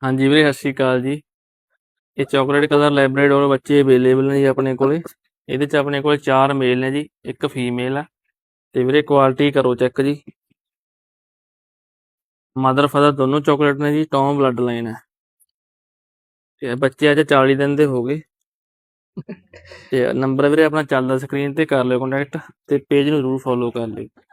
ਹਾਂਜੀ ਵੀਰੇ, ਸਤਿ ਸ਼੍ਰੀ ਅਕਾਲ ਜੀ। ਇਹ ਚਾਕਲੇਟ ਕਲਰ ਲੈਬਰਾਡੋਰ ਬੱਚੇ ਅਵੇਲੇਬਲ ਨੇ ਜੀ ਆਪਣੇ ਕੋਲੇ। ਇਹਦੇ 'ਚ ਆਪਣੇ ਕੋਲ 4 ਮੇਲ ਨੇ ਜੀ, 1 ਫੀਮੇਲ ਆ। ਤੇ ਵੀਰੇ ਕੁਆਲਿਟੀ ਕਰੋ ਚੈੱਕ ਜੀ। ਮਦਰ ਫਾਦਰ ਦੋਨੋਂ ਚਾਕਲੇਟ ਨੇ ਜੀ, ਟੌਮ ਬਲੱਡ ਲਾਈਨ ਹੈ। ਤੇ ਬੱਚੇ ਅੱਜ 40 ਦਿਨ ਦੇ ਹੋ ਗਏ। ਤੇ ਨੰਬਰ ਵੀਰੇ ਆਪਣਾ ਚੱਲਦਾ ਸਕਰੀਨ ਤੇ, ਕਰ ਲਿਓ ਕੰਟੈਕਟ ਤੇ ਪੇਜ ਨੂੰ ਜ਼ਰੂਰ ਫੋਲੋ ਕਰ ਲਿਓ।